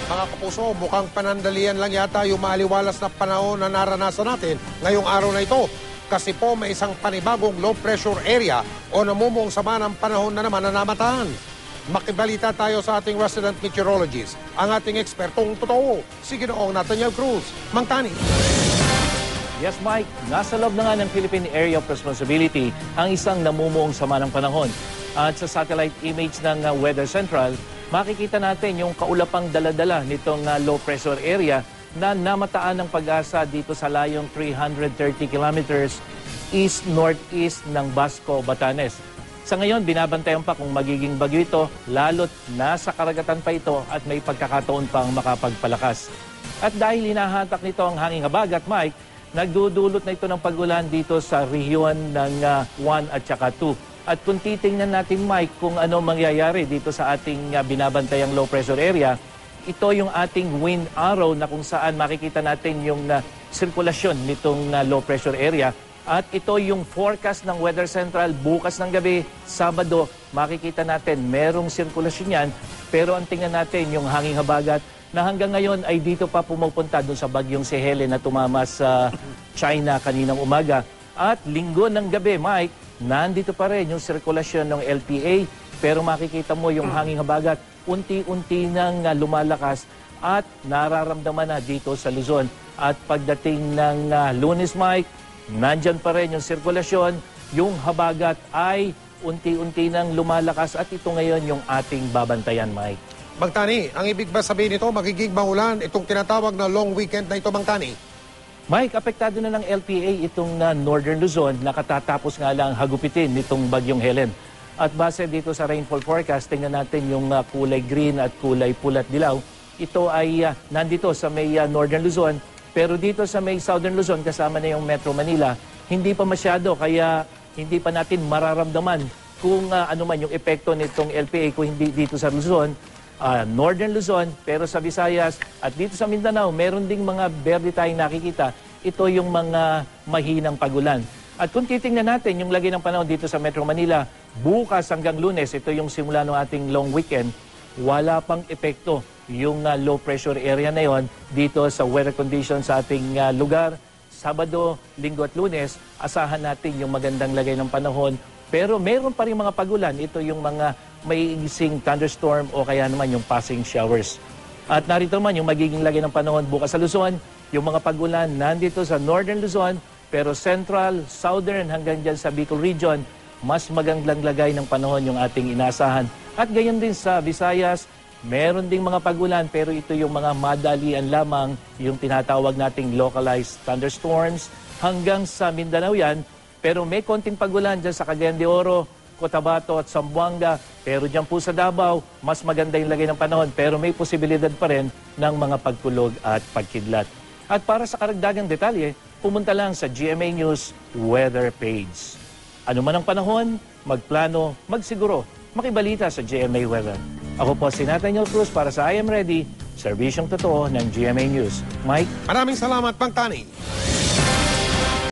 Mga kapuso, mukhang panandalian lang yata yung maaliwalas na panahon na naranasan natin ngayong araw na ito. Kasi po may isang panibagong low pressure area o namumuong sama ng panahon na naman na namataan. Makibalita tayo sa ating resident meteorologist, ang ating ekspertong totoo, si Ginoong Nathaniel Cruz. Mang Tani. Yes, Mike. Nasa loob na nga ng Philippine Area of Responsibility ang isang namumuong sama ng panahon. At sa satellite image ng Weather Central, makikita natin yung kaulapang daladala nitong low pressure area na namataan ng Pag-asa dito sa layong 330 kilometers east-northeast ng Basco, Batanes. Sa ngayon, binabantayan pa kung magiging bagyo ito, lalo't nasa karagatan pa ito at may pagkakataon pang makapagpalakas. At dahil hinahatak nito ang hanging habagat, Mike, nagdudulot na ito ng pag-ulan dito sa rehiyon ng 1 at saka 2. At kung titingnan natin, Mike, kung ano mangyayari dito sa ating binabantayang low pressure area, ito yung ating wind arrow na kung saan makikita natin yung sirkulasyon nitong low pressure area. At ito yung forecast ng Weather Central bukas ng gabi, Sabado, makikita natin merong sirkulasyon yan. Pero ang tingnan natin yung hanging habagat na hanggang ngayon ay dito pa pumupunta doon sa bagyong si Helen na tumama sa China kaninang umaga. At linggo ng gabi, Mike, nandito pa rin yung sirkulasyon ng LPA, pero makikita mo yung hanging habagat unti-unti nang lumalakas at nararamdaman na dito sa Luzon. At pagdating ng Lunes, Mike, nandyan pa rin yung sirkulasyon, yung habagat ay unti-unti nang lumalakas at ito ngayon yung ating babantayan, Mike. Mang Tani, ang ibig ba sabihin nito, magiging maulan itong tinatawag na long weekend na ito, Mang Tani? Mike, apektado na ng LPA itong Northern Luzon na katatapos nga lang hagupitin nitong bagyong Helen. At base dito sa rainfall forecast, tingnan natin yung kulay green at kulay pulat dilaw. Ito ay nandito sa may Northern Luzon, pero dito sa may Southern Luzon, kasama na yung Metro Manila, hindi pa masyado, kaya hindi pa natin mararamdaman kung ano man yung epekto nitong LPA kung hindi dito sa Luzon. Northern Luzon, pero sa Visayas at dito sa Mindanao, meron ding mga berde tayong nakikita. Ito yung mga mahinang pagulan. At kung titingnan natin yung lagay ng panahon dito sa Metro Manila, bukas hanggang Lunes, ito yung simula ng ating long weekend, wala pang epekto yung low pressure area na yon dito sa weather conditions sa ating lugar. Sabado, Linggo at Lunes, asahan natin yung magandang lagay ng panahon. Pero meron pa rin mga pagulan. Ito yung mga may ising thunderstorm o kaya naman yung passing showers. At narito naman yung magiging lagay ng panahon bukas sa Luzon. Yung mga pagulan nandito sa Northern Luzon, pero Central, Southern hanggang dyan sa Bicol Region, mas magandang lagay ng panahon yung ating inasahan. At gayon din sa Visayas, meron ding mga pagulan pero ito yung mga madalian lamang, yung tinatawag nating localized thunderstorms. Hanggang sa Mindanao yan, pero may konting pagulan dyan sa Cagayan de Oro, Cotabato at Zamboanga. Pero dyan po sa Davao, mas maganda yung lagay ng panahon. Pero may posibilidad pa rin ng mga pagkulog at pagkidlat. At para sa karagdagang detalye, pumunta lang sa GMA News Weather page. Ano man ang panahon, magplano, magsiguro, makibalita sa GMA Weather. Ako po si Nathaniel Cruz para sa I Am Ready, serbisyong totoo ng GMA News. Mike? Maraming salamat, Mang Tani.